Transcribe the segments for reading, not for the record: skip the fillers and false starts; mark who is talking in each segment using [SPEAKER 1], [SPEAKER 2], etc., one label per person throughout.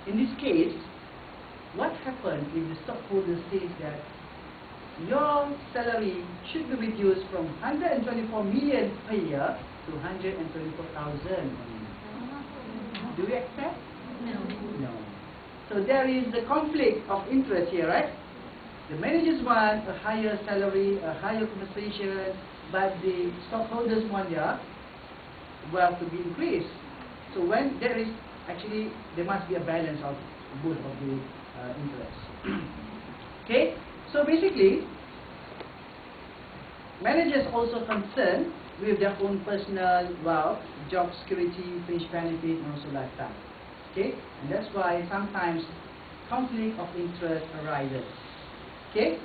[SPEAKER 1] in this case, what happens if the stockholder says that your salary should be reduced from 124 million per year to 124,000? Do you accept?
[SPEAKER 2] No.
[SPEAKER 1] No. So there is the conflict of interest here, right? The managers want a higher salary, a higher compensation, but the stockholders want their wealth to be increased. So when there is, actually, there must be a balance of both of the interests. Okay? So basically, managers also concerned with their own personal wealth, job security, fringe benefit, and also lifestyle. Okay? And that's why sometimes conflict of interest arises. Okay?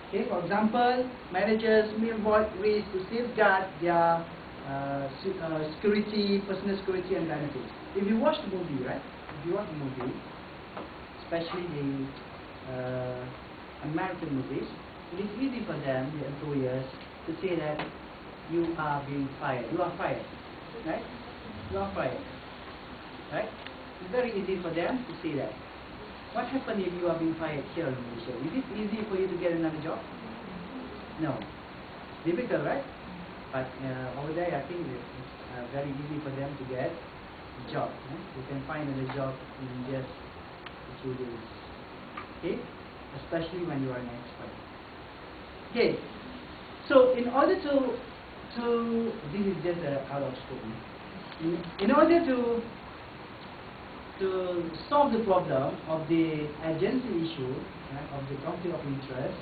[SPEAKER 1] Okay, for example, managers may avoid ways to safeguard their security, personal security and benefits. If you watch the movie, right? If you watch the movie, especially the American movies, it is easy for them, the employers, to say that you are being fired. You are fired, right? You are fired, right? It's very easy for them to say that. What happens if you are being fired here in Malaysia? Is it easy for you to get another job? No. Difficult, right? But over there, I think it's very easy for them to get a job. Right? You can find another job in just a few days. Okay? Especially when you are an expert. Okay. So in order to this is just out of scope. In order to solve the problem of the agency issue, right, of the conflict of interest,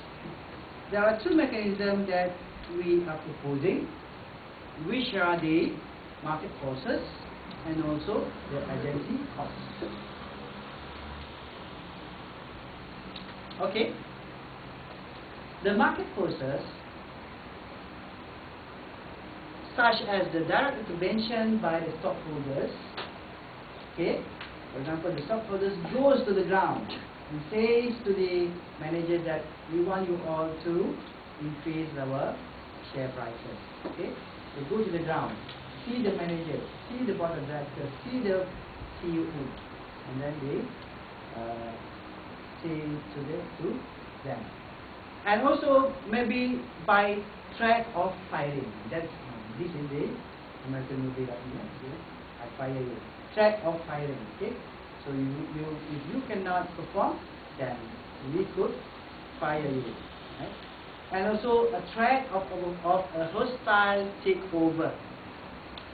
[SPEAKER 1] there are two mechanisms that we are proposing, which are the market forces and also the agency costs. Okay? The market forces, such as the direct intervention by the stockholders, okay? For example, the stockholders goes to the ground and says to the manager that we want you all to increase our share prices. Okay? They go to the ground, see the manager, see the board of directors, see the CEO, and then they say to them. And also maybe by threat of firing. That's this is the American movie that I fire you. Threat of firing. Okay? So if you cannot perform, then we could fire you. Right? And also a threat of a hostile takeover,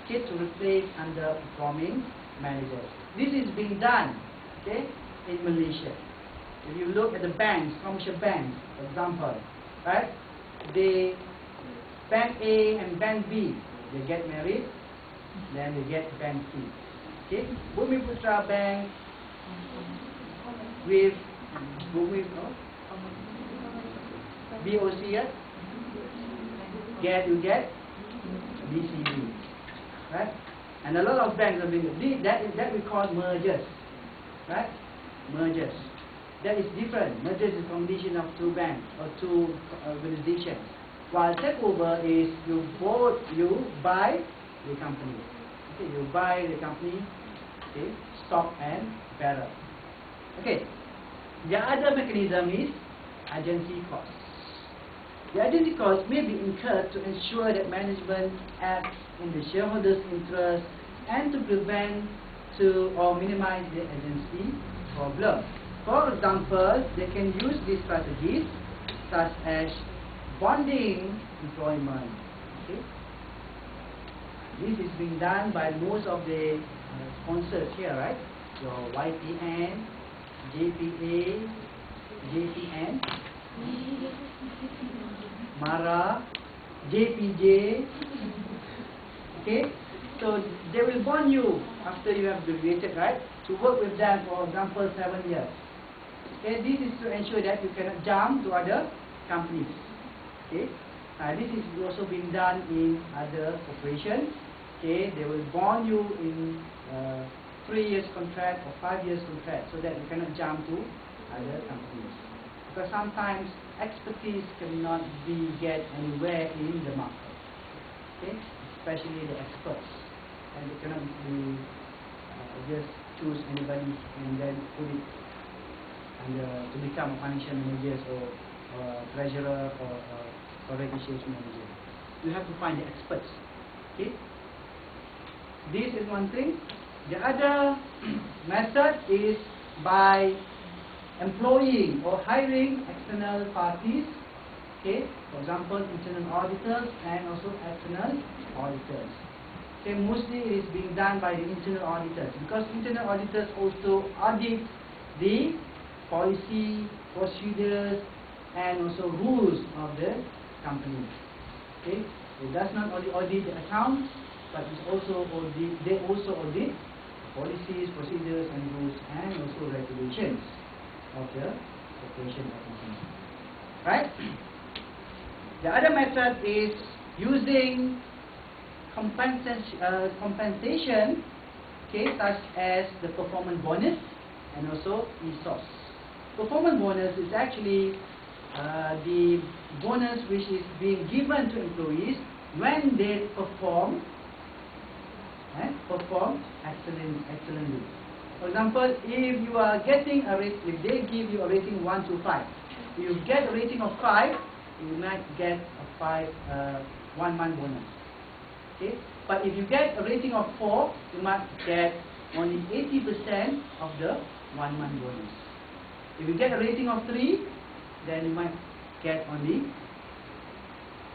[SPEAKER 1] okay, to replace underperforming managers. This is being done, okay, in Malaysia. If you look at the banks, commercial banks, for example, right? The Bank A and Bank B, they get married, then they get Bank C. Okay, Bumiputra Bank with BOC, you get BCB, right? And a lot of banks are being that we call mergers, right? Mergers. That is different. Mergers is a combination of two banks or two organizations. While takeover is you buy the company. Okay, you buy the company, okay, stock and barrel. Okay. The other mechanism is agency costs. The agency costs may be incurred to ensure that management acts in the shareholders' interest and to prevent or minimize the agency problem. For example, they can use these strategies such as bonding employment. Okay? This is being done by most of the sponsors here, right? Your YPN, JPA, JPN, Mara, JPJ. Okay? So they will bond you after you have graduated, right? To work with them, for example, 7 years. Okay? This is to ensure that you cannot jump to other companies. Okay? This is also being done in other corporations. Okay? They will bond you in 3 years contract or 5 years contract so that you cannot jump to other companies. Because sometimes expertise cannot be get anywhere in the market. Okay? Especially the experts. And they cannot be just choose anybody and then put it under to become a financial manager or treasurer or corporate issues manager. You have to find the experts. Okay. This is one thing. The other method is by employing or hiring external parties. Okay, for example, internal auditors and also external auditors. Okay, mostly it is being done by the internal auditors because internal auditors also audit the policy, procedures, and also rules of the company. Okay, it does not only audit the accounts, but it also they also audit policies, procedures, and rules, and also regulations of the corporation or company. Right? The other method is using compensation, okay, such as the performance bonus and also ESOPs. Performance bonus is actually the bonus which is being given to employees when they perform excellently. For example, if you are getting a rate, if they give you a rating 1 to 5, if you get a rating of 5, you might get a 1 month bonus. Okay, but if you get a rating of 4, you might get only 80% of the 1 month bonus. If you get a rating of 3, then you might get only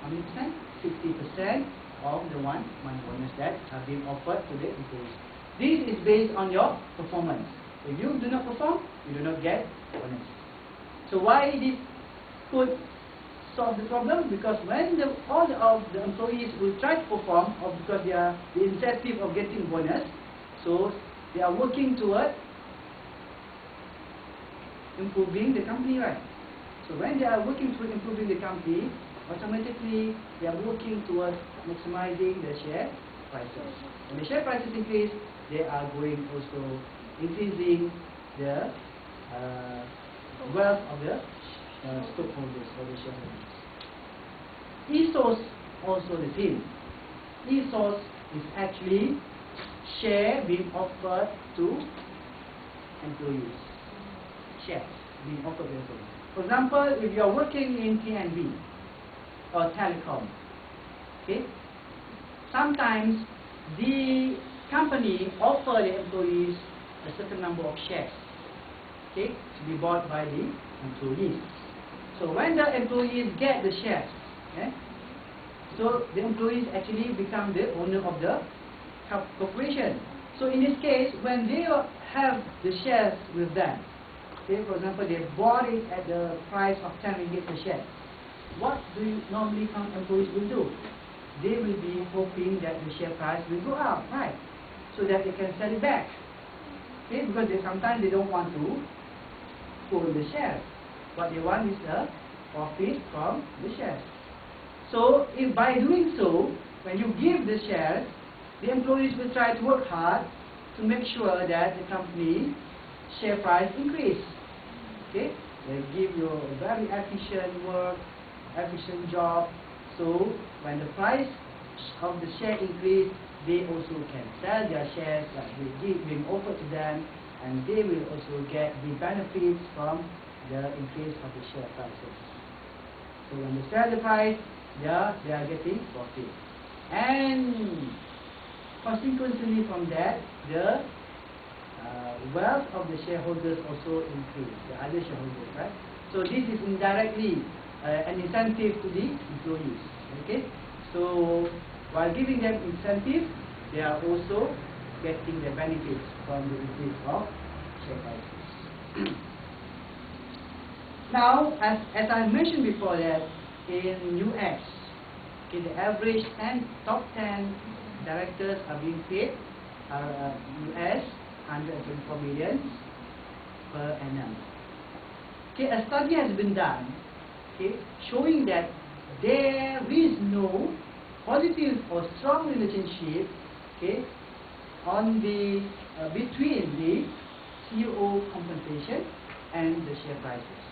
[SPEAKER 1] how many percent? 60% of the 1 month bonus that have been offered to the employees. This is based on your performance. If you do not perform, you do not get bonus. So why this could solve the problem? Because when all of the employees will try to perform, or because they are the incentive of getting bonus, so they are working toward improving the company, right? So when they are working toward improving the company, automatically they are working towards maximizing the share prices. When the share prices increase, they are going also increasing the wealth of the stockholders or the shareholders. ESOS also the same. ESOS is actually share being offered to employees. Shares being offered to employees. For example, if you are working in TNB or telecom, okay, sometimes the company offer the employees a certain number of shares, okay, to be bought by the employees. So when the employees get the shares, okay, so the employees actually become the owner of the corporation. So in this case, when they have the shares with them, okay, for example, they bought it at the price of 10 ringgit per share, what do you normally employees will do? They will be hoping that the share price will go up, right? So that they can sell it back. Okay, because sometimes they don't want to hold the shares. What they want is a profit from the shares. So if by doing so, when you give the shares, the employees will try to work hard to make sure that the company share price increase. Okay, they give you a very efficient work, efficient job. So when the price of the share increase, they also can sell their shares that being offered to them, and they will also get the benefits from the increase of the share prices. So when they sell the price, they are getting profit, and consequently from that, the wealth of the shareholders also increase, the other shareholders, right? So this is indirectly an incentive to the employees. Okay, so while giving them incentive, they are also getting the benefits from the increase of share prices. Now, as I mentioned before, that in US, okay, the average top 10 directors are being paid US 124 million per annum. Okay, a study has been done, okay, showing that there is no positive or strong relationship, okay, on the between the CEO compensation and the share prices.